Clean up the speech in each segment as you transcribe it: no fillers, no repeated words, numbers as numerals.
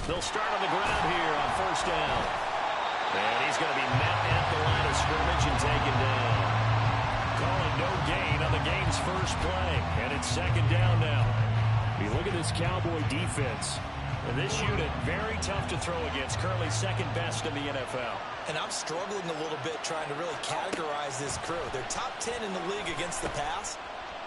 They'll start on the ground here on first down. And he's going to be met at the line of scrimmage and taken down. Calling no gain on the game's first play. And it's second down now. You look at this Cowboy defense. And this unit, very tough to throw against. Currently second best in the NFL. And I'm struggling a little bit trying to really categorize this crew. They're top 10 in the league against the pass,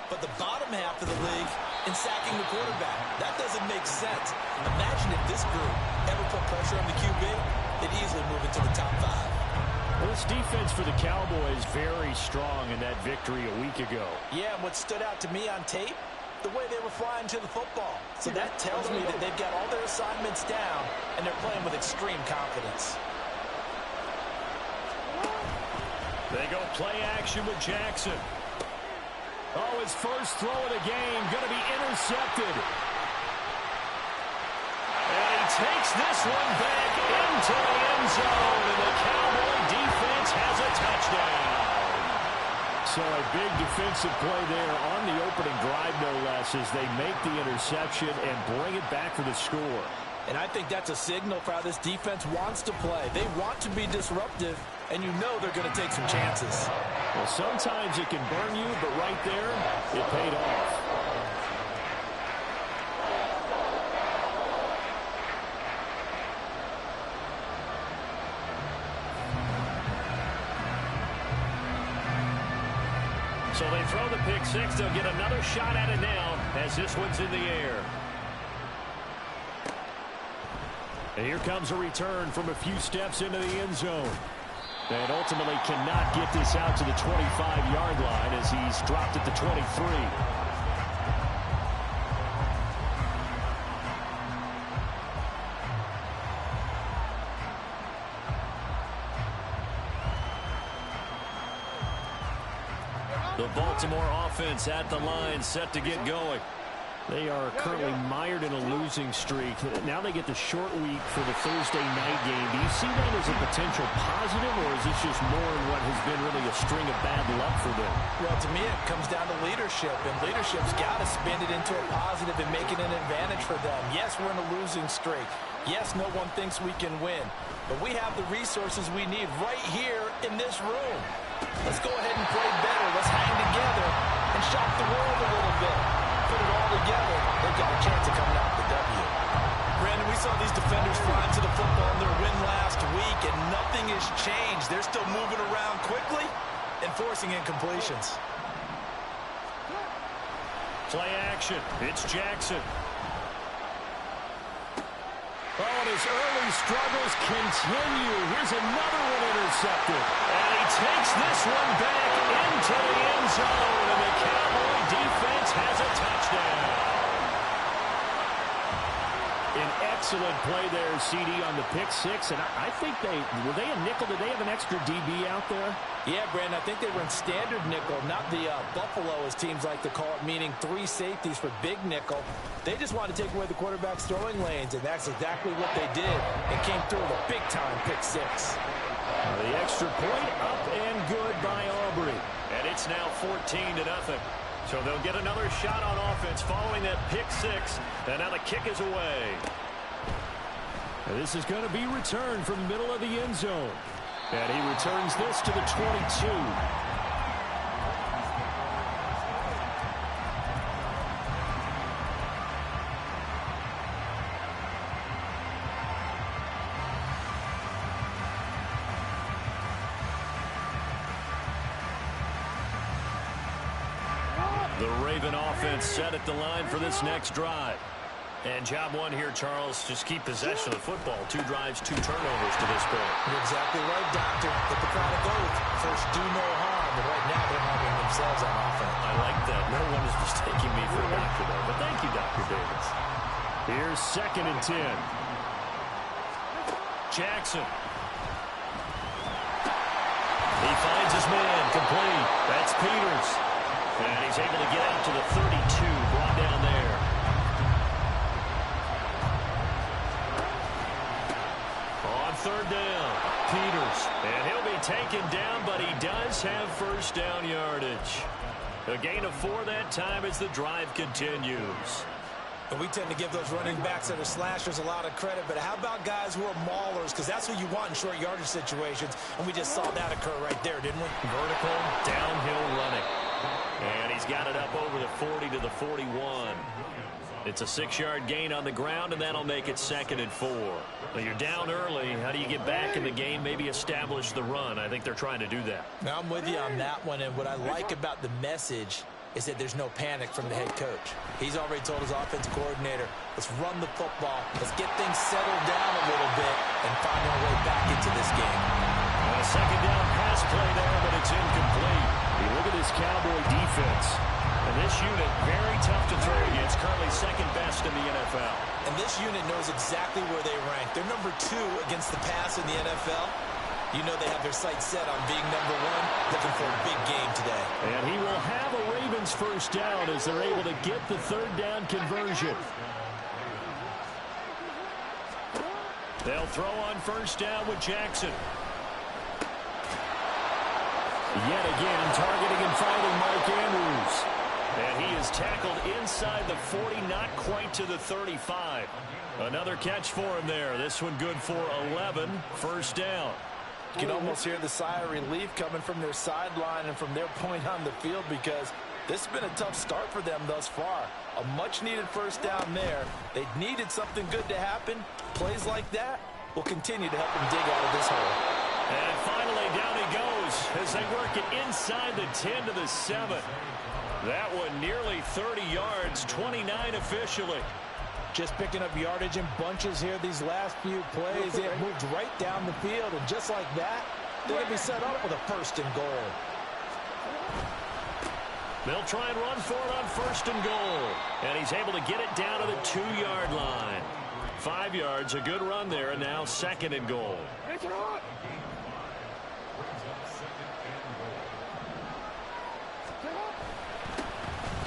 but the bottom half of the league in sacking the quarterback. That doesn't make sense. Imagine if this group ever put pressure on the QB, they'd easily move into the top 5. Well, this defense for the Cowboys very strong in that victory a week ago. Yeah, and what stood out to me on tape, the way they were flying to the football. So that tells me that they've got all their assignments down, and they're playing with extreme confidence. They go play action with Jackson. Oh, his first throw of the game going to be intercepted. And he takes this one back into the end zone, and the Cowboy defense has a touchdown. So a big defensive play there on the opening drive, no less, as they make the interception and bring it back for the score. And I think that's a signal for how this defense wants to play. They want to be disruptive, and you know they're going to take some chances. Well, sometimes it can burn you, but right there, it paid off. So they throw the pick six. They'll get another shot at it now as this one's in the air. And here comes a return from a few steps into the end zone. And ultimately cannot get this out to the 25-yard line as he's dropped at the 23. The Baltimore offense at the line, set to get going. They are currently mired in a losing streak. Now they get the short week for the Thursday night game. Do you see that as a potential positive, or is this just more in what has been really a string of bad luck for them? Well, to me, it comes down to leadership, and leadership's got to spin it into a positive and make it an advantage for them. Yes, we're in a losing streak. Yes, no one thinks we can win, but we have the resources we need right here in this room. Let's go ahead and play better. Let's hang together and shock the world a little bit. Put it all together, they've got a chance of coming out with the W. Brandon, we saw these defenders flying to the football in their win last week, and nothing has changed. They're still moving around quickly and forcing incompletions. Play action. It's Jackson. Oh, and his early struggles continue. Here's another one intercepted. And he takes this one back into the end zone, and the Cowboy defense has a touchdown. An excellent play there, CD, on the pick six. And I think were they a nickel? Did they have an extra DB out there? Yeah, Brandon, I think they were in standard nickel, not the Buffalo, as teams like to call it, meaning 3 safeties for big nickel. They just wanted to take away the quarterback's throwing lanes, and that's exactly what they did. It came through with a big-time pick six. The extra point up and good by Aubrey. And it's now 14-0. So they'll get another shot on offense following that pick six. And now the kick is away. And this is going to be returned from the middle of the end zone. And he returns this to the 22. The Raven offense set at the line for this next drive. And job one here, Charles, just keep possession of the football. 2 drives, 2 turnovers to this point. You're exactly right, Doctor. But the product oath, first do no harm. And right now they're harming themselves on offense. I like that. No one is mistaking me for a doctor, though. But thank you, Dr. Davis. Here's 2nd and 10. Jackson. He finds his man, complete. That's Peters. And he's able to get out to the 32, brought down there. On 3rd down, Peters. And he'll be taken down, but he does have first down yardage. A gain of 4 that time as the drive continues. And we tend to give those running backs that are slashers a lot of credit, but how about guys who are maulers? Because that's what you want in short yardage situations, and we just saw that occur right there, didn't we? Vertical, downhill running. And he's got it up over the 40 to the 41. It's a 6-yard gain on the ground, and that'll make it 2nd and 4. Well, you're down early. How do you get back in the game, maybe establish the run? I think they're trying to do that. Now, I'm with you on that one, and what I like about the message is that there's no panic from the head coach. He's already told his offensive coordinator, let's run the football, let's get things settled down a little bit, and find our way back into this game. A 2nd down pass play there, but it's incomplete. You look at this Cowboy defense. And this unit, very tough to throw against, currently 2nd best in the NFL. And this unit knows exactly where they rank. They're number 2 against the pass in the NFL. You know they have their sights set on being number 1, looking for a big game today. And he will have a Ravens 1st down as they're able to get the 3rd down conversion. They'll throw on 1st down with Jackson. Yet again, targeting and finding Mark Andrews. And he is tackled inside the 40, not quite to the 35. Another catch for him there. This one good for 11, 1st down. You can almost hear the sigh of relief coming from their sideline and from their point on the field, because this has been a tough start for them thus far. A much-needed 1st down there. They needed something good to happen. Plays like that will continue to help them dig out of this hole. And finally, down he goes as they work it inside the 10 to the 7. That one nearly 30 yards, 29 officially. Just picking up yardage in bunches here these last few plays. They have moved right down the field, and just like that, they're going to be set up with a 1st and goal. They'll try and run for it on 1st and goal. And he's able to get it down to the 2-yard line. 5 yards, a good run there, and now 2nd and goal.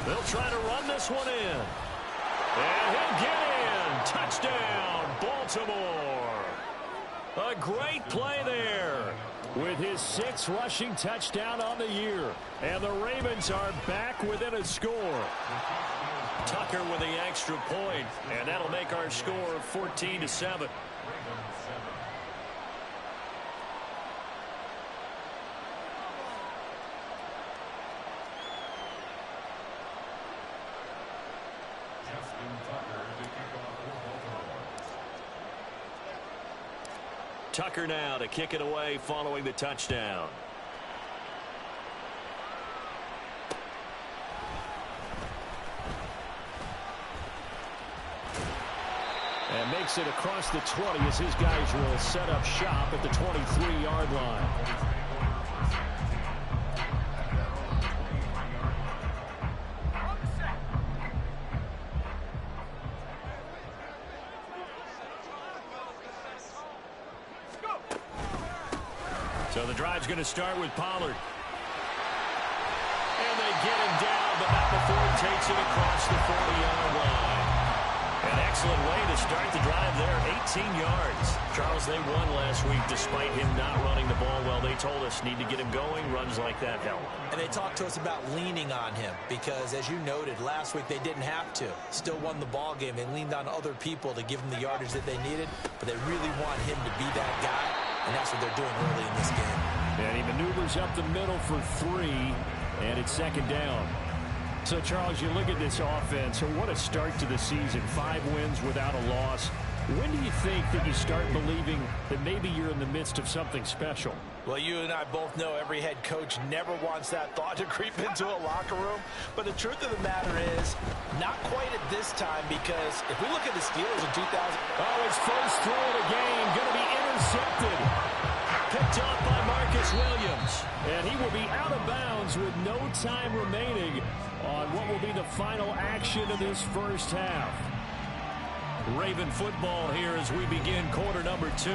They'll try to run this one in. And he'll get in. Touchdown, Baltimore. A great play there with his 6th rushing touchdown on the year. And the Ravens are back within a score. Tucker with the extra point, and that'll make our score 14 to 7. Tucker now to kick it away following the touchdown. And makes it across the 20 as his guys will set up shop at the 23-yard line. So the drive's going to start with Pollard. And they get him down, but not before he takes it across the 40-yard line. An excellent way to start the drive there, 18 yards. Charles, they won last week despite him not running the ball well. They told us need to get him going. Runs like that help. And they talked to us about leaning on him because, as you noted, last week they didn't have to. Still won the ball game. They leaned on other people to give them the yardage that they needed, but they really want him to be that guy, and that's what they're doing early in this game. And he maneuvers up the middle for 3, and it's 2nd down. So, Charles, you look at this offense, so what a start to the season. 5 wins without a loss. When do you think that you start believing that maybe you're in the midst of something special? Well, you and I both know every head coach never wants that thought to creep into a locker room. But the truth of the matter is, not quite at this time, because if we look at the Steelers in 2000... Oh, his first throw of the game going to be intercepted. Picked up by Marcus Williams. And he will be out of bounds with no time remaining on what will be the final action of this first half. Raven football here as we begin quarter number 2.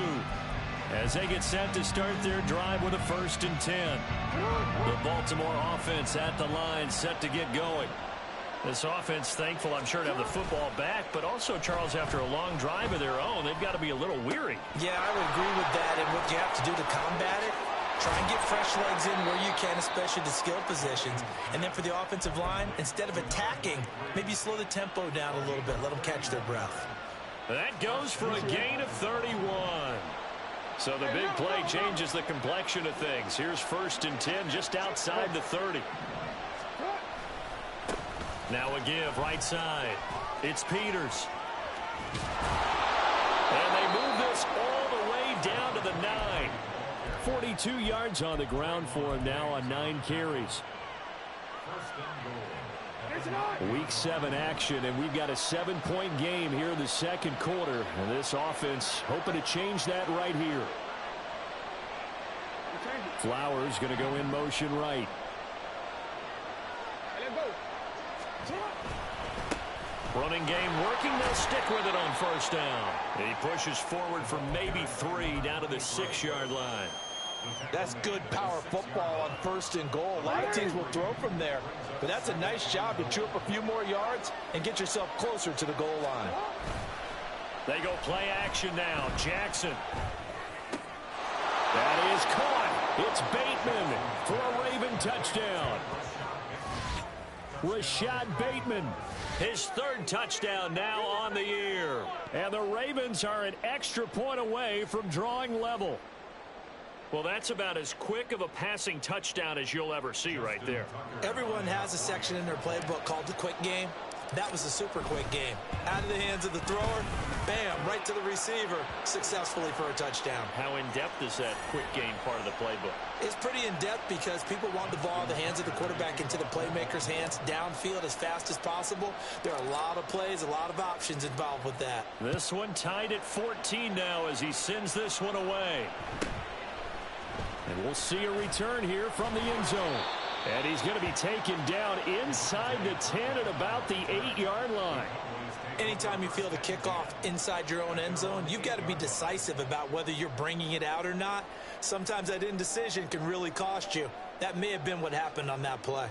As they get set to start their drive with a 1st and 10. The Baltimore offense at the line, set to get going. This offense thankful, I'm sure, to have the football back, but also, Charles, after a long drive of their own, they've got to be a little weary. Yeah, I would agree with that, and what you have to do to combat it Try and get fresh legs in where you can, especially the skill positions. And then for the offensive line, instead of attacking, maybe slow the tempo down a little bit. Let them catch their breath. That goes for a gain of 31. So the big play changes the complexion of things. Here's 1st and 10 just outside the 30. Now a give right side. It's Peters. And they move this all the way down to the 9. 42 yards on the ground for him now on 9 carries. Week 7 action, and we've got a 7-point game here in the second quarter. And this offense hoping to change that right here. Flowers going to go in motion right. Running game working. They'll stick with it on 1st down. And he pushes forward for maybe 3 down to the 6-yard line. That's good power football on 1st and goal. A lot of teams will throw from there, but that's a nice job to chew up a few more yards and get yourself closer to the goal line. They go play action now. Jackson. That is caught. It's Bateman for a Raven touchdown. Rashad Bateman, his 3rd touchdown now on the year. And the Ravens are an extra point away from drawing level. Well, that's about as quick of a passing touchdown as you'll ever see right there. Everyone has a section in their playbook called the quick game. That was a super quick game. Out of the hands of the thrower, bam, right to the receiver, successfully for a touchdown. How in-depth is that quick game part of the playbook? It's pretty in-depth because people want the ball in the hands of the quarterback into the playmaker's hands downfield as fast as possible. There are a lot of plays, a lot of options involved with that. This one tied at 14 now as he sends this one away. And we'll see a return here from the end zone. And he's going to be taken down inside the 10 at about the 8-yard line. Anytime you feel the kickoff inside your own end zone, you've got to be decisive about whether you're bringing it out or not. Sometimes that indecision can really cost you. That may have been what happened on that play.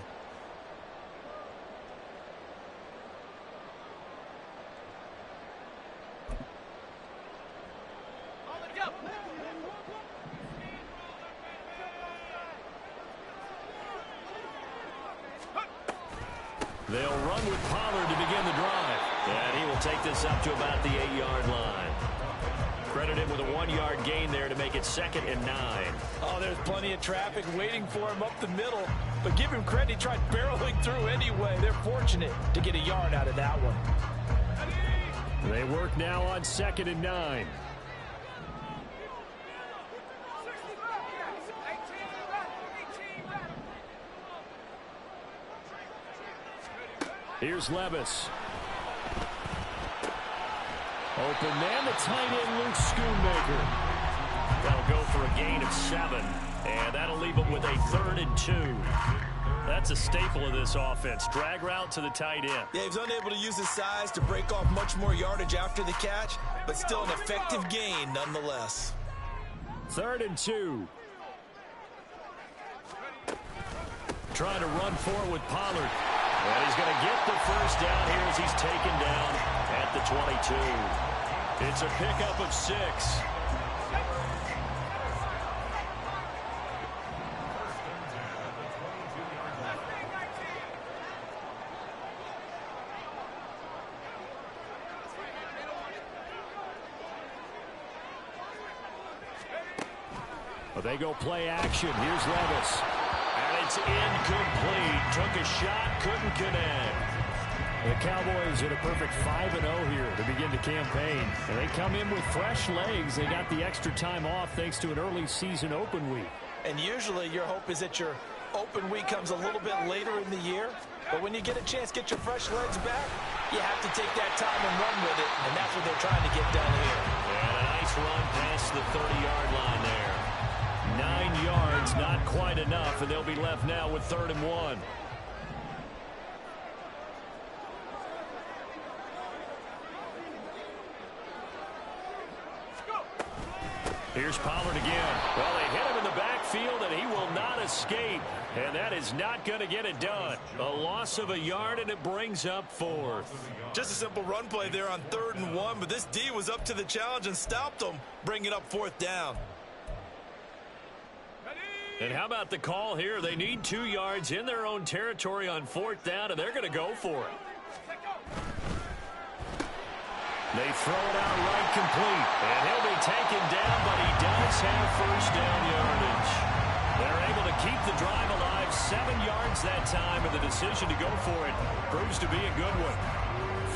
They'll run with Pollard to begin the drive. And he will take this up to about the 8-yard line. Credit him with a 1-yard gain there to make it 2nd and 9. Oh, there's plenty of traffic waiting for him up the middle. But give him credit, he tried barreling through anyway. They're fortunate to get a yard out of that one. They work now on 2nd and 9. Here's Levis. Open man, the tight end, Luke Schoonmaker. That'll go for a gain of 7. And that'll leave him with a 3rd and 2. That's a staple of this offense. Drag route to the tight end. Yeah, he was unable to use his size to break off much more yardage after the catch, but still an effective gain nonetheless. 3rd and 2. Trying to run forward with Pollard. And he's going to get the 1st down here as he's taken down at the 22. It's a pickup of 6. Well, they go play action. Here's Levis. And it's incomplete. Took a shot, couldn't connect. The Cowboys at a perfect 5-0 here to begin the campaign. And they come in with fresh legs. They got the extra time off thanks to an early season open week. And usually your hope is that your open week comes a little bit later in the year. But when you get a chance to get your fresh legs back, you have to take that time and run with it. And that's what they're trying to get done here. And a nice run past the 30-yard line there. 9 yards, not quite enough, and they'll be left now with 3rd and 1. Here's Pollard again. Well, they hit him in the backfield, and he will not escape. And that is not going to get it done. A loss of a yard, and it brings up 4th. Just a simple run play there on 3rd and 1, but this D was up to the challenge and stopped them, bringing up 4th down. And how about the call here? They need 2 yards in their own territory on 4th down, and they're going to go for it. They throw it out right complete. And he'll be taken down, but he does have first down yardage. They're able to keep the drive alive, 7 yards that time, and the decision to go for it proves to be a good one.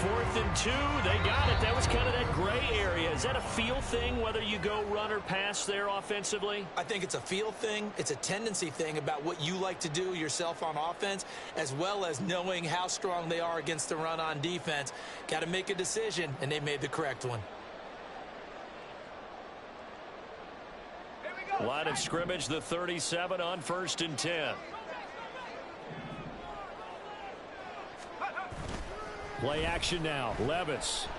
4th and 2, they got it. That was kind of that gray area. Is that a feel thing, whether you go run or pass there offensively? I think it's a feel thing. It's a tendency thing about what you like to do yourself on offense, as well as knowing how strong they are against the run on defense. Got to make a decision, and they made the correct one. Line of scrimmage, the 37 on 1st and 10. Play action now. Levis.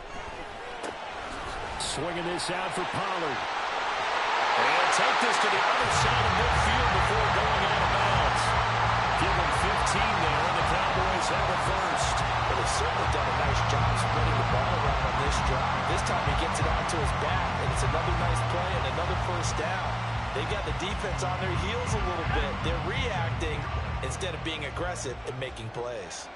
Swinging this out for Pollard. And take this to the other side of midfield before going out of bounds. Give him 15 there, and the Cowboys have a first. But they've certainly done a nice job spreading the ball around on this drive. This time he gets it out to his back, and it's another nice play and another first down. They've got the defense on their heels a little bit. They're reacting instead of being aggressive and making plays.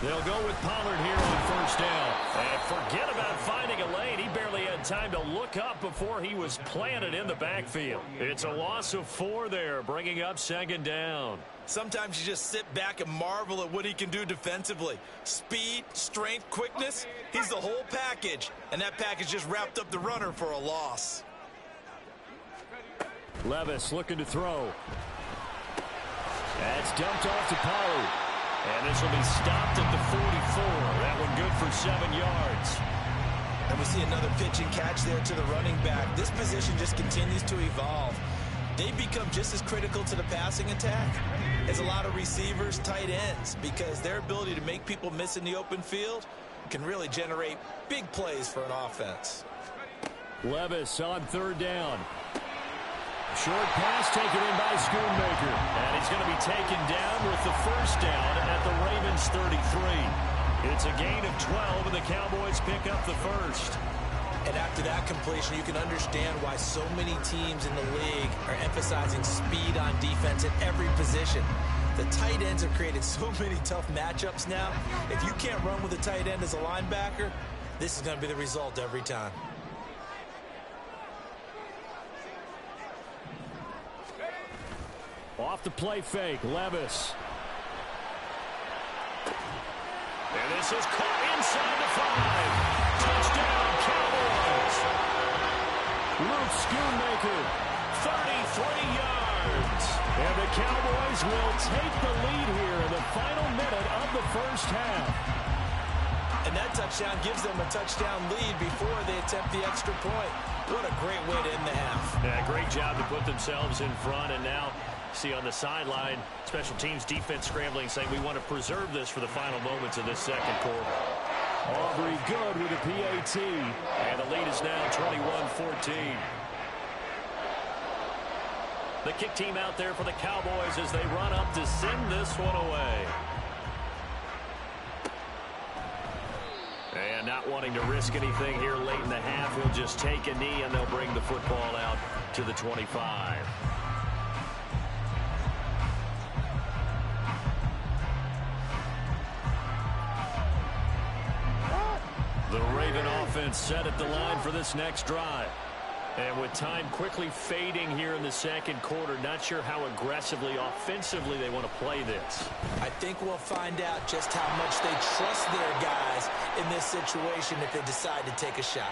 They'll go with Pollard here on first down. And forget about finding a lane. He barely had time to look up before he was planted in the backfield. It's a loss of 4 there, bringing up 2nd down. Sometimes you just sit back and marvel at what he can do defensively. Speed, strength, quickness, he's the whole package. And that package just wrapped up the runner for a loss. Levis looking to throw. That's dumped off to Pollard. And this will be stopped at the 44. That one good for 7 yards. And we see another pitch and catch there to the running back. This position just continues to evolve. They become just as critical to the passing attack as a lot of receivers, tight ends, because their ability to make people miss in the open field can really generate big plays for an offense. Levis on 3rd down. Short pass taken in by Schoonmaker. And he's going to be taken down with the first down at the Ravens 33. It's a gain of 12, and the Cowboys pick up the first. And after that completion, you can understand why so many teams in the league are emphasizing speed on defense at every position. The tight ends have created so many tough matchups now. If you can't run with a tight end as a linebacker, this is going to be the result every time. Off the play fake, Levis. And this is caught inside the 5. Touchdown, Cowboys. Luke Schoonmaker, 33 yards. And the Cowboys will take the lead here in the final minute of the first half. And that touchdown gives them a touchdown lead before they attempt the extra point. What a great way to end the half. Yeah, great job to put themselves in front, and now see on the sideline, special teams defense scrambling, saying we want to preserve this for the final moments of this second quarter. Aubrey good with a PAT, and the lead is now 21-14. The kick team out there for the Cowboys as they run up to send this one away. And not wanting to risk anything here late in the half, he'll just take a knee, and they'll bring the football out to the 25. The Raven offense set at the line for this next drive. And with time quickly fading here in the second quarter, not sure how aggressively, offensively they want to play this. I think we'll find out just how much they trust their guys in this situation if they decide to take a shot.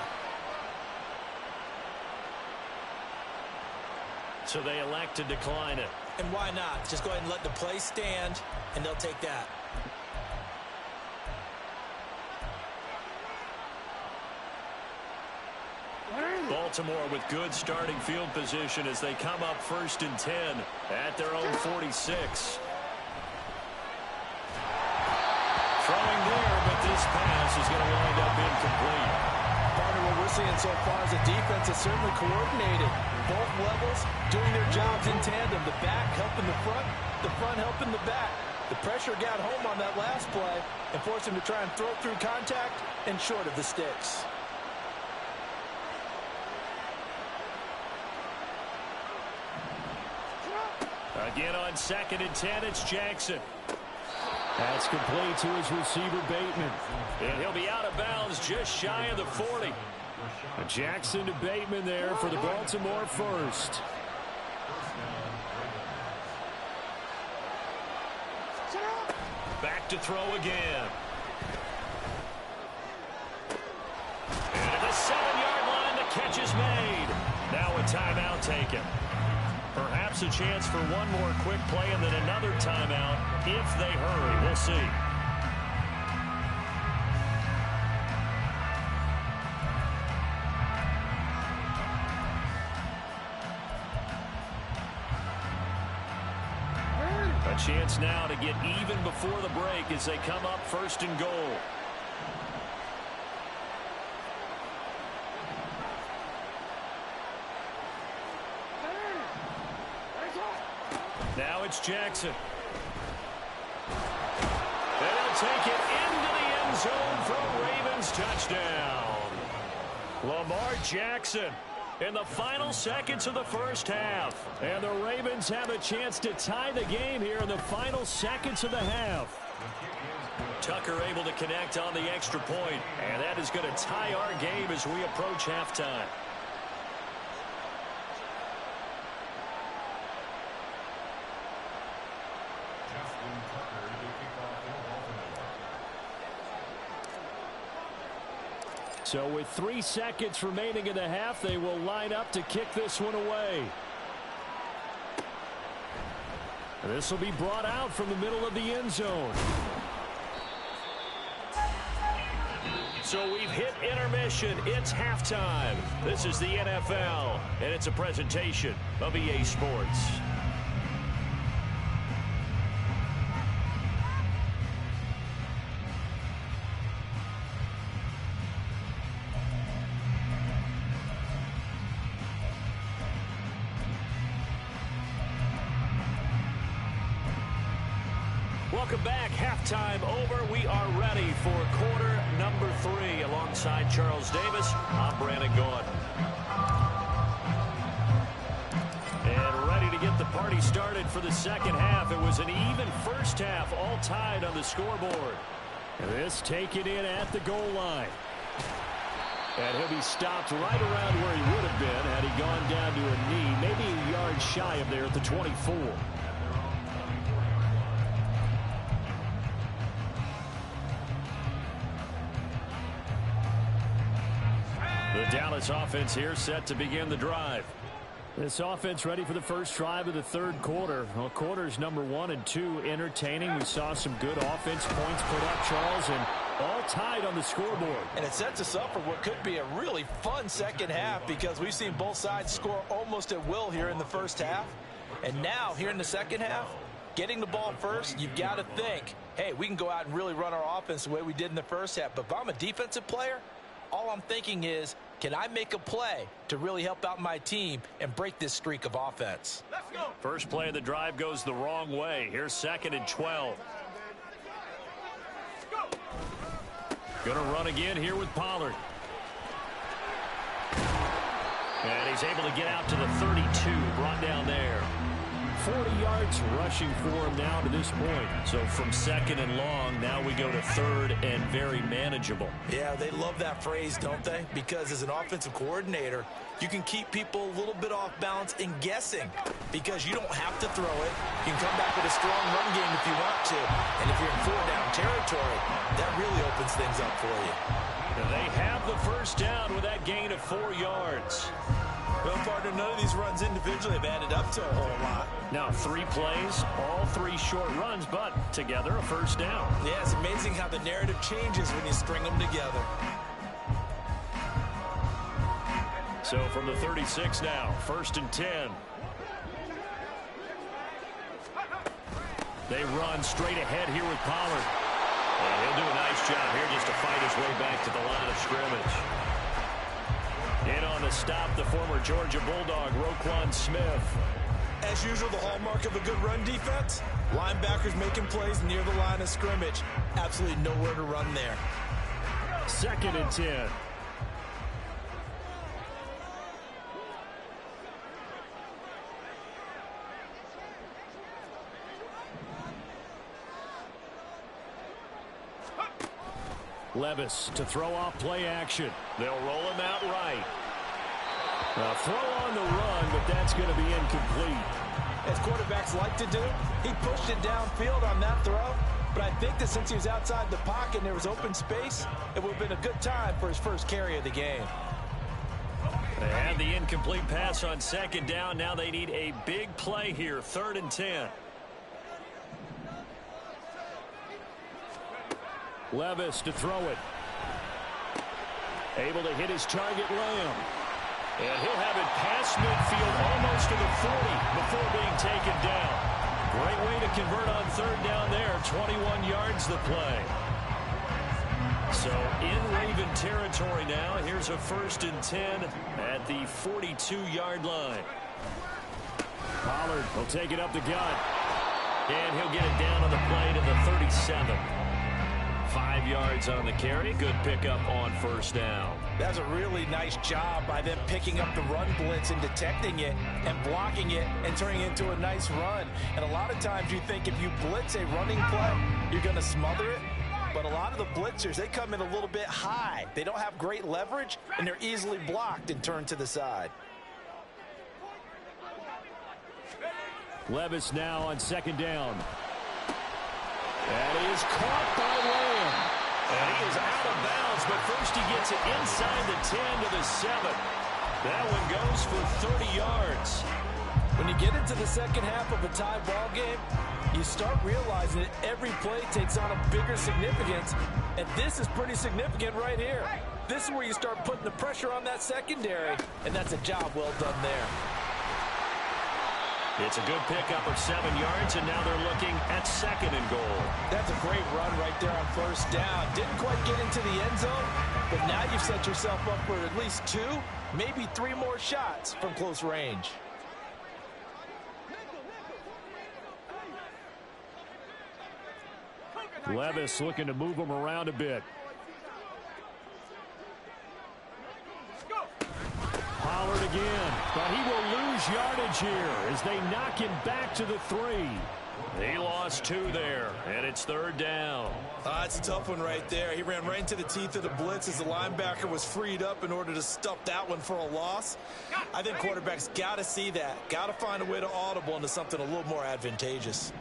So they elect to decline it. And why not? Just go ahead and let the play stand, and they'll take that. Baltimore with good starting field position as they come up 1st and 10 at their own 46. Throwing there, but this pass is going to wind up incomplete. Part of what we're seeing so far is a defense that's certainly coordinated. Both levels doing their jobs in tandem. The back helping the front helping the back. The pressure got home on that last play and forced him to try and throw through contact and short of the sticks. Again on 2nd and 10, it's Jackson. That's complete to his receiver, Bateman. And he'll be out of bounds just shy of the 40. Jackson to Bateman there for the Baltimore first. Back to throw again. And at the 7-yard line, the catch is made. Now a timeout taken. Perhaps a chance for one more quick play and then another timeout if they hurry. We'll see. A chance now to get even before the break as they come up 1st and goal. Now it's Jackson. And he'll take it into the end zone for a Ravens touchdown. Lamar Jackson in the final seconds of the first half. And the Ravens have a chance to tie the game here in the final seconds of the half. Tucker able to connect on the extra point, and that is going to tie our game as we approach halftime. So with 3 seconds remaining in the half, they will line up to kick this one away. This will be brought out from the middle of the end zone. So we've hit intermission. It's halftime. This is the NFL, and it's a presentation of EA Sports. Welcome back. Halftime over. We are ready for quarter number 3. Alongside Charles Davis, I'm Brandon Gaudin. And ready to get the party started for the second half. It was an even first half, all tied on the scoreboard. And this taken in at the goal line. And he'll be stopped right around where he would have been had he gone down to a knee, maybe a yard shy of there at the 24. The Dallas offense here set to begin the drive. This offense ready for the first drive of the third quarter. Well, quarters number 1 and 2 entertaining. We saw some good offense points put up, Charles, and all tied on the scoreboard. And it sets us up for what could be a really fun second half because we've seen both sides score almost at will here in the first half. And now, here in the second half, getting the ball first, you've got to think, hey, we can go out and really run our offense the way we did in the first half. But if I'm a defensive player, all I'm thinking is, can I make a play to really help out my team and break this streak of offense? Let's go. First play of the drive goes the wrong way. Here's 2nd and 12. Going to run again here with Pollard. And he's able to get out to the 32, brought down there. 40 yards rushing for him now to this point. So from 2nd and long, now we go to 3rd and very manageable. Yeah, they love that phrase, don't they? Because as an offensive coordinator, you can keep people a little bit off balance and guessing because you don't have to throw it. You can come back with a strong run game if you want to. And if you're in 4-down territory, that really opens things up for you. And they have the first down with that gain of 4 yards. Well, partner, none of these runs individually have added up to a whole lot. Now 3 plays, all 3 short runs, but together a first down. Yeah, it's amazing how the narrative changes when you string them together. So from the 36 now, 1st and 10. They run straight ahead here with Pollard. And he'll do a nice job here just to fight his way back to the line of scrimmage. In on the stop, the former Georgia Bulldog, Roquan Smith. As usual, the hallmark of a good run defense, linebackers making plays near the line of scrimmage. Absolutely nowhere to run there. 2nd and 10. Levis to throw off play action. They'll roll him out right. A throw on the run, but that's going to be incomplete. As quarterbacks like to do, he pushed it downfield on that throw. But I think that since he was outside the pocket and there was open space, it would have been a good time for his first carry of the game. They had the incomplete pass on second down. Now they need a big play here, 3rd and 10. Levis to throw it. Able to hit his target, Lamb. And he'll have it past midfield almost to the 40 before being taken down. Great way to convert on 3rd down there. 21 yards the play. So in Raven territory now. Here's a 1st and 10 at the 42-yard line. Pollard will take it up the gut. And he'll get it down on the play to the 37. 5 yards on the carry. Good pickup on 1st down. That's a really nice job by them picking up the run blitz and detecting it and blocking it and turning it into a nice run. And a lot of times you think if you blitz a running play, you're going to smother it. But a lot of the blitzers, they come in a little bit high. They don't have great leverage, and they're easily blocked and turned to the side. Levis now on 2nd down. That is caught by Lamb. And he is out of bounds, but first he gets it inside the 10 to the 7. That one goes for 30 yards. When you get into the second half of a tie ball game, you start realizing that every play takes on a bigger significance, and this is pretty significant right here. This is where you start putting the pressure on that secondary, and that's a job well done there. It's a good pickup of 7 yards, and now they're looking at 2nd and goal. That's a great run right there on 1st down. Didn't quite get into the end zone, but now you've set yourself up for at least 2, maybe 3 more shots from close range. Levis looking to move him around a bit. Pollard again, but he will lose yardage here as they knock him back to the 3. He lost 2 there, and it's 3rd down. It's a tough one right there. He ran right into the teeth of the blitz as the linebacker was freed up in order to stuff that one for a loss. I think quarterbacks got to see that. Got to find a way to audible into something a little more advantageous.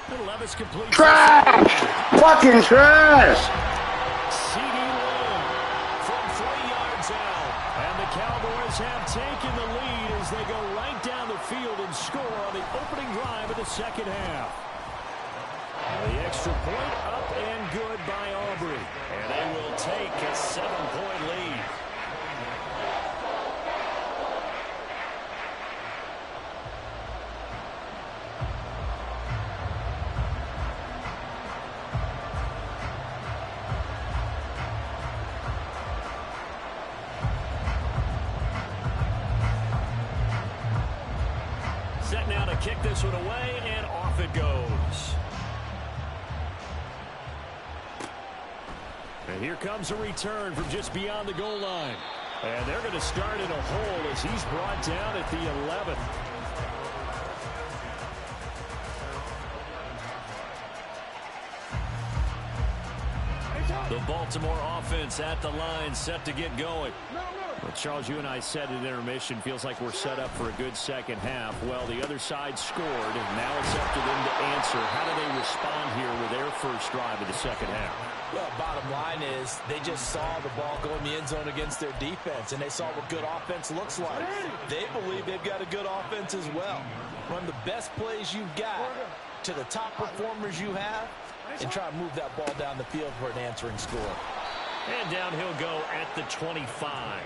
And Levis completes. Trash! Fucking trash! CD Lamb from 3 yards out. And the Cowboys have taken the lead as they go right down the field and score on the opening drive of the second half. The extra point up and good by Aubrey. And they will take a 7-point lead. Set now to kick this one away, and off it goes. And here comes a return from just beyond the goal line. And they're going to start in a hole as he's brought down at the 11th. The Baltimore offense at the line, set to get going. Well, Charles, you and I said at intermission, feels like we're set up for a good second half. Well, the other side scored, and now it's up to them to answer. How do they respond here with their first drive of the second half? Well, bottom line is they just saw the ball go in the end zone against their defense, and they saw what good offense looks like. They believe they've got a good offense as well. Run the best plays you've got to the top performers you have, and try to move that ball down the field for an answering score. And down he'll go at the 25.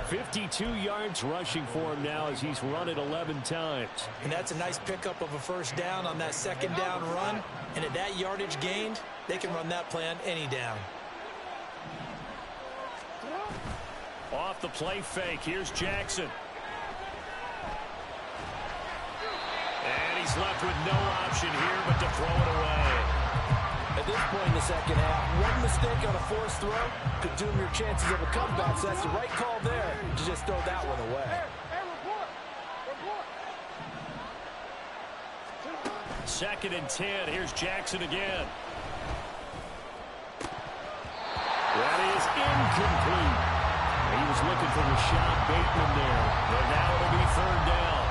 52 yards rushing for him now as he's run it 11 times. And that's a nice pickup of a first down on that second down run. And at that yardage gained, they can run that play on any down. Off the play fake, here's Jackson. And he's left with no option here but to throw it away. At this point in the second half, one mistake on a forced throw could doom your chances of a comeback. So that's the right call there to just throw that one away. 2nd and 10. Here's Jackson again. That is incomplete. He was looking for Rashad Bateman there. But now it'll be 3rd down.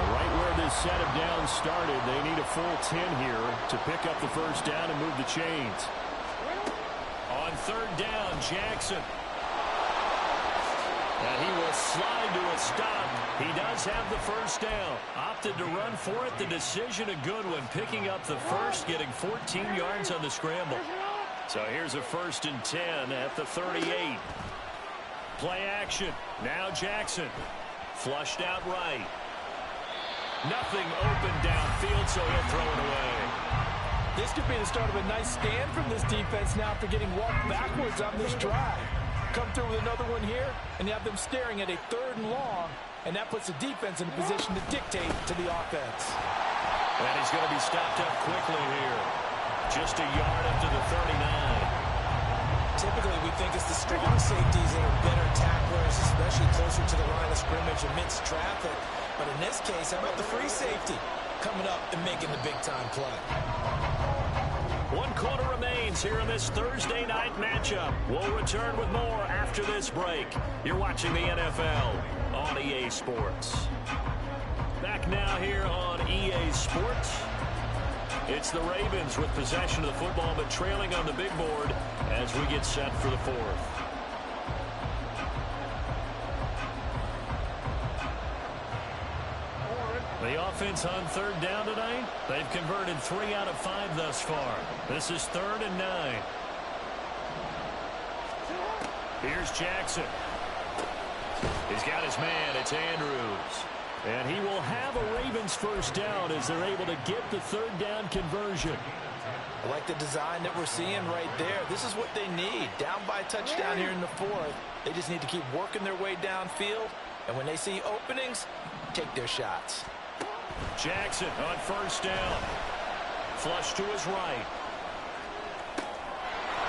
Right where this set of downs started, they need a full 10 here to pick up the 1st down and move the chains. On 3rd down, Jackson. And he will slide to a stop. He does have the 1st down. Opted to run for it. The decision a good one. Picking up the 1st, getting 14 yards on the scramble. So here's a 1st and 10 at the 38. Play action. Now Jackson. Flushed out right. Nothing open downfield, so he'll throw it away. This could be the start of a nice stand from this defense now after getting walked backwards on this drive. Come through with another one here, and you have them staring at a 3rd and long, and that puts the defense in a position to dictate to the offense. And he's going to be stopped up quickly here. Just a yard up to the 39. Typically, we think it's the strong safeties that are better tacklers, especially closer to the line of scrimmage amidst traffic. But in this case, how about the free safety coming up and making the big-time play? 1 quarter remains here in this Thursday night matchup. We'll return with more after this break. You're watching the NFL on EA Sports. Back now here on EA Sports. It's the Ravens with possession of the football, but trailing on the big board as we get set for the 4th. The offense on 3rd down tonight, they've converted 3 out of 5 thus far. This is 3rd and 9. Here's Jackson. He's got his man. It's Andrews. And he will have a Ravens 1st down as they're able to get the 3rd down conversion. I like the design that we're seeing right there. This is what they need. Down by a touchdown here in the 4th. They just need to keep working their way downfield. And when they see openings, take their shots. Jackson on 1st down. Flush to his right.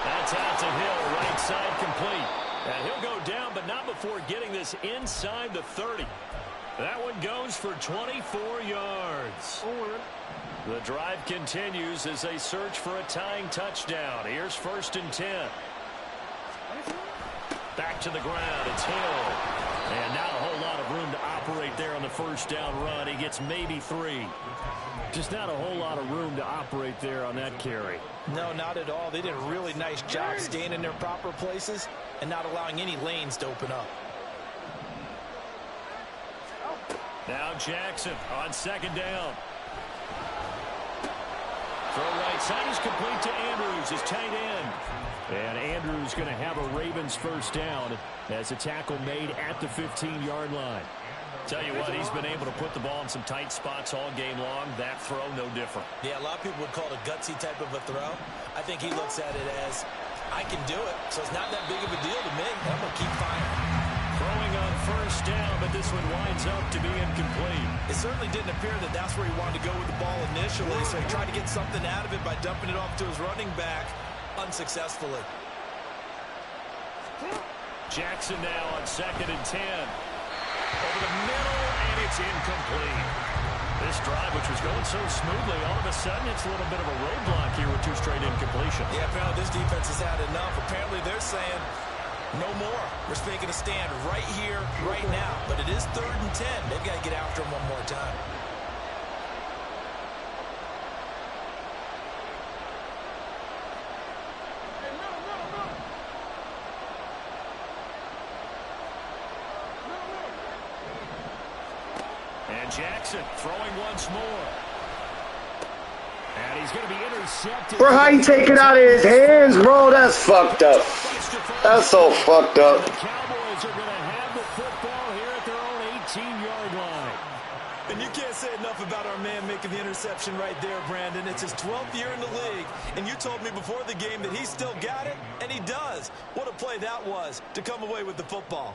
That's out to Hill. Right side complete. And he'll go down, but not before getting this inside the 30. That one goes for 24 yards. The drive continues as they search for a tying touchdown. Here's 1st and 10. Back to the ground. It's Hill. And not a whole lot of room to operate there on the 1st down run. He gets maybe 3. Just not a whole lot of room to operate there on that carry. No, not at all. They did a really nice job staying in their proper places and not allowing any lanes to open up. Now Jackson on 2nd down. Throw right side is complete to Andrews, his tight end. And Andrews going to have a Ravens 1st down as a tackle made at the 15-yard line. Tell you what, he's been able to put the ball in some tight spots all game long. That throw, no different. Yeah, a lot of people would call it a gutsy type of a throw. I think he looks at it as, I can do it, so it's not that big of a deal to me. I'm going to keep firing. Throwing on 1st down, but this one winds up to be incomplete. It certainly didn't appear that that's where he wanted to go with the ball initially, so he tried to get something out of it by dumping it off to his running back unsuccessfully. Jackson now on 2nd and 10. Over the middle, and it's incomplete. This drive, which was going so smoothly, all of a sudden it's a little bit of a roadblock here with 2 straight incompletions. Yeah, apparently this defense has had enough. Apparently they're saying, no more. We're making a stand right here, right now. But it is 3rd and 10. They've got to get after him one more time. And Jackson throwing once more. And he's going to be intercepted. Bro, how you take it out of his hands, bro? That's fucked up. That's so fucked up. The Cowboys are going to have the football here at their own 18-yard line. And you can't say enough about our man making the interception right there, Brandon. It's his 12th year in the league, and you told me before the game that he still got it, and he does. What a play that was to come away with the football.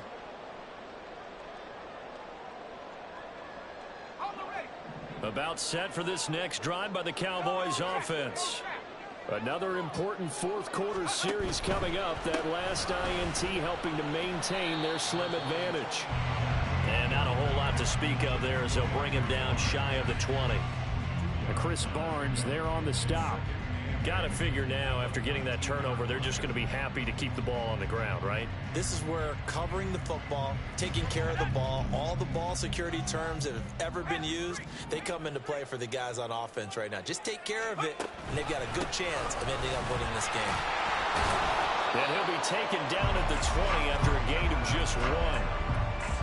About set for this next drive by the Cowboys offense. Another important 4th quarter series coming up. That last INT helping to maintain their slim advantage. And not a whole lot to speak of there as they'll bring him down shy of the 20. Chris Barnes there on the stop. Got to figure now, after getting that turnover, they're just going to be happy to keep the ball on the ground, right? This is where covering the football, taking care of the ball, all the ball security terms that have ever been used, they come into play for the guys on offense right now. Just take care of it, and they've got a good chance of ending up winning this game. And he'll be taken down at the 20 after a gain of just 1.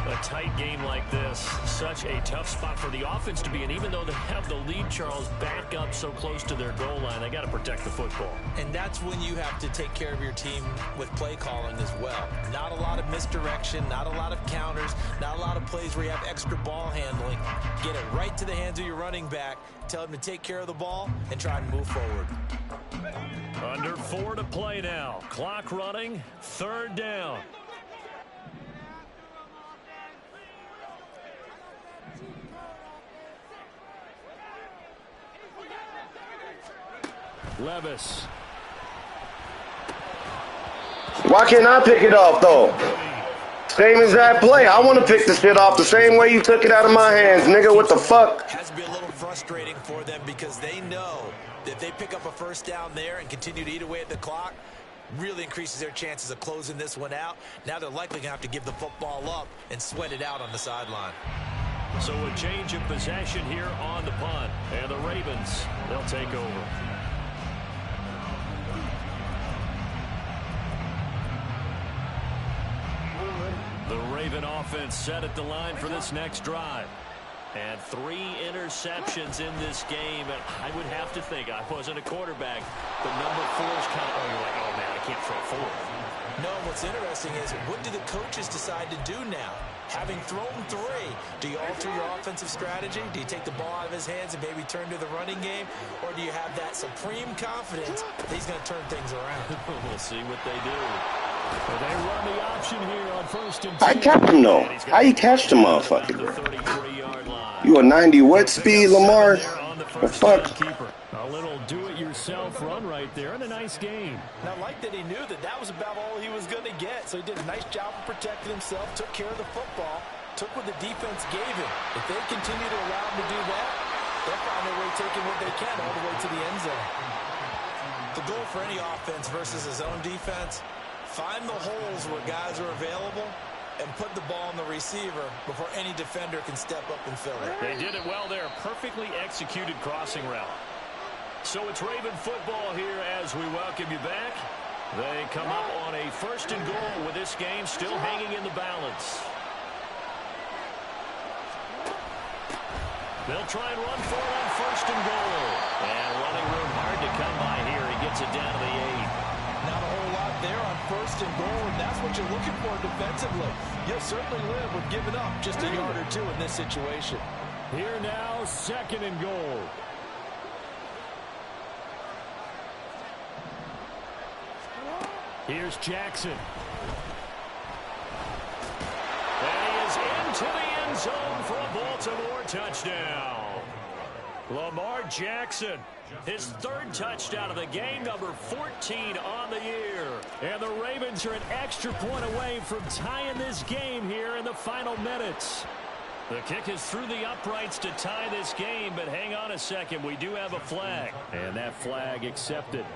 A tight game like this, such a tough spot for the offense to be in. Even though they have the lead, Charles, back up so close to their goal line, they got to protect the football. And that's when you have to take care of your team with play calling as well. Not a lot of misdirection, not a lot of counters, not a lot of plays where you have extra ball handling. Get it right to the hands of your running back, tell him to take care of the ball, and try and move forward. Under 4 to play now. Clock running, 3rd down. Levis. Why can't I pick it off, though? Same exact play. I want to pick the shit off the same way you took it out of my hands, nigga. What the fuck? Has to be a little frustrating for them because they know that if they pick up a first down there and continue to eat away at the clock, really increases their chances of closing this one out. Now they're likely going to have to give the football up and sweat it out on the sideline. So a change of possession here on the punt. And the Ravens, they'll take over. The Raven offense set at the line for this next drive. And 3 interceptions in this game. And I would have to think, I wasn't a quarterback, but number 4 is kind of, you're like, oh man, I can't throw 4. No, what's interesting is, what do the coaches decide to do now? Having thrown 3, do you alter your offensive strategy? Do you take the ball out of his hands and maybe turn to the running game? Or do you have that supreme confidence that he's going to turn things around? We'll see what they do. Well, they run the option here on 1st and 10. I catch him, though. How you catch the motherfucker? The 33-yard line. You a 90 what speed, Lamar? The fuck? A little do-it-yourself run right there, and a nice game. Now, I like that he knew that that was about all he was going to get, so he did a nice job of protecting himself, took care of the football, took what the defense gave him. If they continue to allow him to do that, they'll find their way taking what they can all the way to the end zone. The goal for any offense versus his own defense, find the holes where guys are available and put the ball on the receiver before any defender can step up and fill it. They did it well there. Perfectly executed crossing route. So it's Raven football here as we welcome you back. They come up on a 1st and goal with this game still hanging in the balance. They'll try and run for it on 1st and goal. And running room hard to come by here. He gets it down to the 8. Not a whole lot there on 1st and goal, and that's what you're looking for defensively. You'll certainly live with giving up just a yard or 2 in this situation. Here now, 2nd and goal. Here's Jackson. And he is into the end zone for a Baltimore touchdown. Lamar Jackson, his 3rd touchdown of the game, number 14 on the year. And the Ravens are an extra point away from tying this game here in the final minutes. The kick is through the uprights to tie this game, but hang on a second, we do have a flag. And that flag accepted.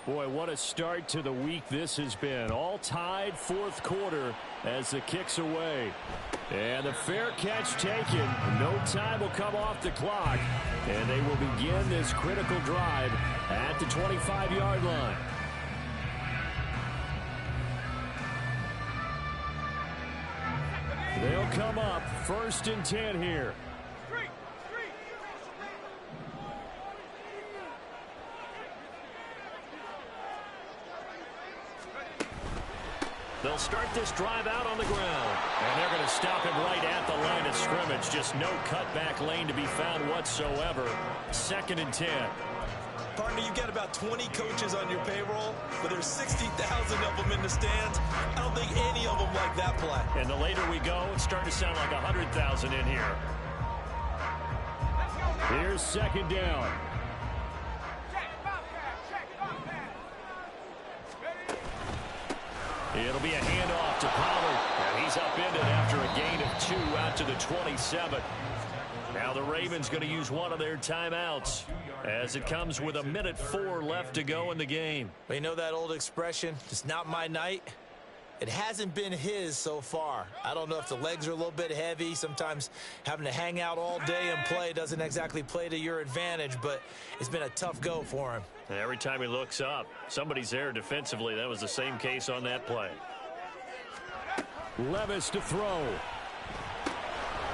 Boy, what a start to the week this has been. All tied 4th quarter as the kick's away. And the fair catch taken. No time will come off the clock. And they will begin this critical drive at the 25-yard line. They'll come up 1st and 10 here. They'll start this drive out on the ground. And they're going to stop him right at the line of scrimmage. Just no cutback lane to be found whatsoever. 2nd and 10. Partner, you've got about 20 coaches on your payroll, but there's 60,000 of them in the stands. I don't think any of them like that play. And the later we go, it's starting to sound like 100,000 in here. Here's 2nd down. It'll be a handoff to Pollard. And he's upended after a gain of 2 out to the 27. Now the Ravens going to use one of their timeouts as it comes with 1:04 left to go in the game. Well, you know that old expression, it's not my night? It hasn't been his so far. I don't know if the legs are a little bit heavy. Sometimes having to hang out all day and play doesn't exactly play to your advantage, but it's been a tough go for him. And every time he looks up, somebody's there defensively. That was the same case on that play. Levis to throw.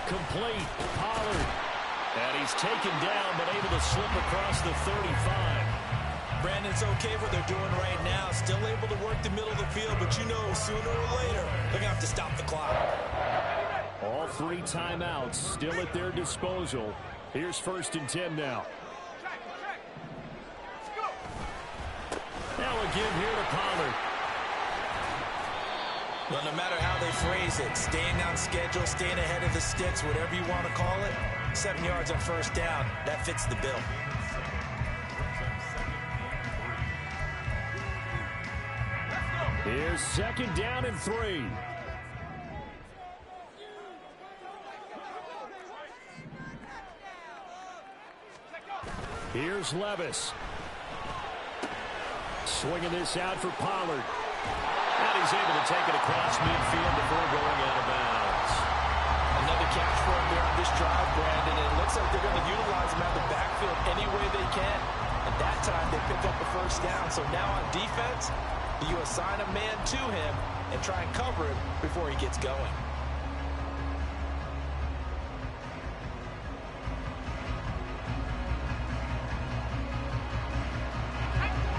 Complete. Pollard. And he's taken down, but able to slip across the 35. Brandon's okay what they're doing right now. Still able to work the middle of the field, but you know sooner or later they're going to have to stop the clock. All 3 timeouts still at their disposal. Here's 1st and 10 now. Now a give here to Pollard. Well, no matter how they phrase it, staying on schedule, staying ahead of the sticks, whatever you want to call it, 7 yards on 1st down, that fits the bill. Here's 2nd down and 3. Here's Levis. Swinging this out for Pollard. And he's able to take it across midfield before going out of bounds. Another catch for him there on this drive, Brandon. And it looks like they're going to utilize him out of the backfield any way they can. And that time they pick up the 1st down. So now on defense, you assign a man to him and try and cover him before he gets going.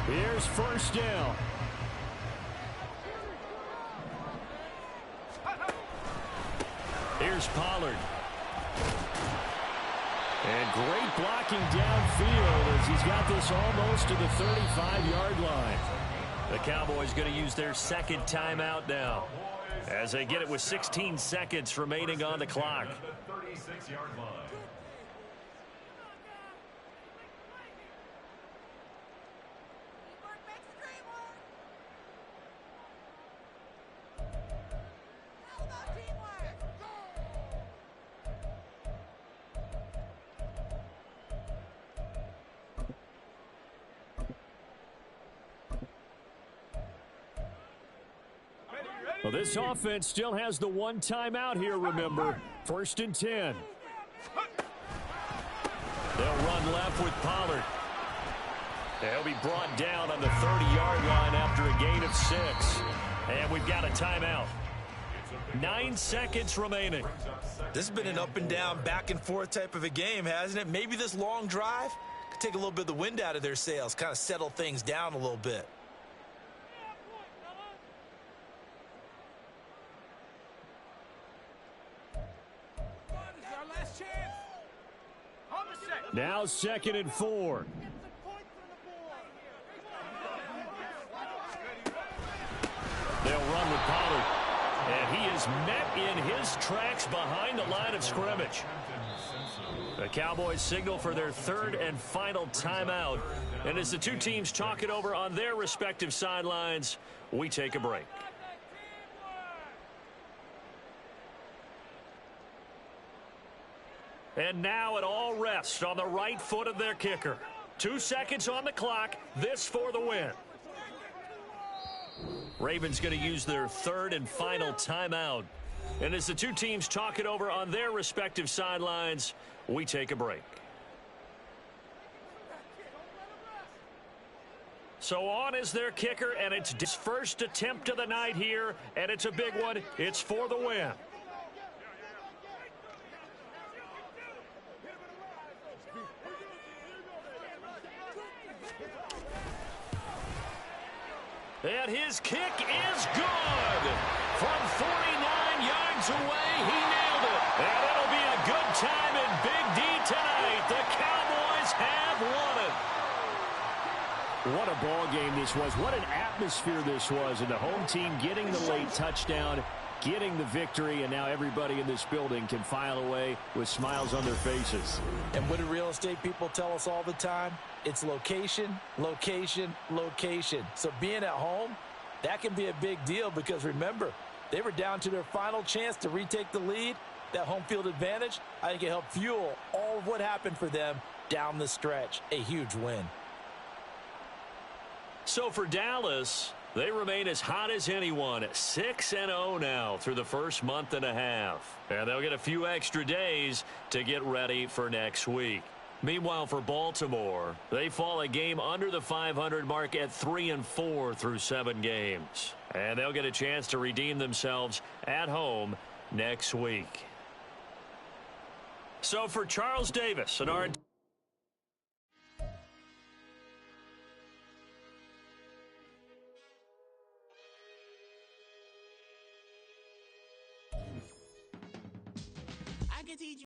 Here's 1st down. Here's Pollard. And great blocking downfield as he's got this almost to the 35-yard line. The Cowboys going to use their 2nd timeout now as they get it with 16 seconds remaining on the clock. Well, this offense still has the 1 timeout here, remember. 1st and 10. They'll run left with Pollard. He'll be brought down on the 30-yard line after a gain of 6. And we've got a timeout. 9 seconds remaining. This has been an up and down, back and forth type of a game, hasn't it? Maybe this long drive could take a little bit of the wind out of their sails, kind of settle things down a little bit. Now 2nd and 4. They'll run with Pollard. And he is met in his tracks behind the line of scrimmage. The Cowboys signal for their 3rd and final timeout. And as the 2 teams talk it over on their respective sidelines, we take a break. And now it all rests on the right foot of their kicker. 2 seconds on the clock. This for the win. Ravens going to use their 3rd and final timeout. And as the 2 teams talk it over on their respective sidelines, we take a break. So on is their kicker, and it's his first attempt of the night here, and it's a big one. It's for the win. And his kick is good. From 49 yards away, he nailed it. And it'll be a good time in Big D tonight. The Cowboys have won it. What a ball game this was. What an atmosphere this was. And the home team getting the late touchdown, getting the victory, and now everybody in this building can file away with smiles on their faces. And what do real estate people tell us all the time? It's location, location, location. So being at home, That can be a big deal because, remember, they were down to their final chance to retake the lead. That home field advantage, I think it helped fuel all of what happened for them down the stretch. A huge win. So for Dallas, they remain as hot as anyone, 6-0 now through the first month and a half. And they'll get a few extra days to get ready for next week. Meanwhile, for Baltimore, they fall a game under the 500 mark at 3-4 through 7 games. And they'll get a chance to redeem themselves at home next week. So for Charles Davis and our... I can teach you.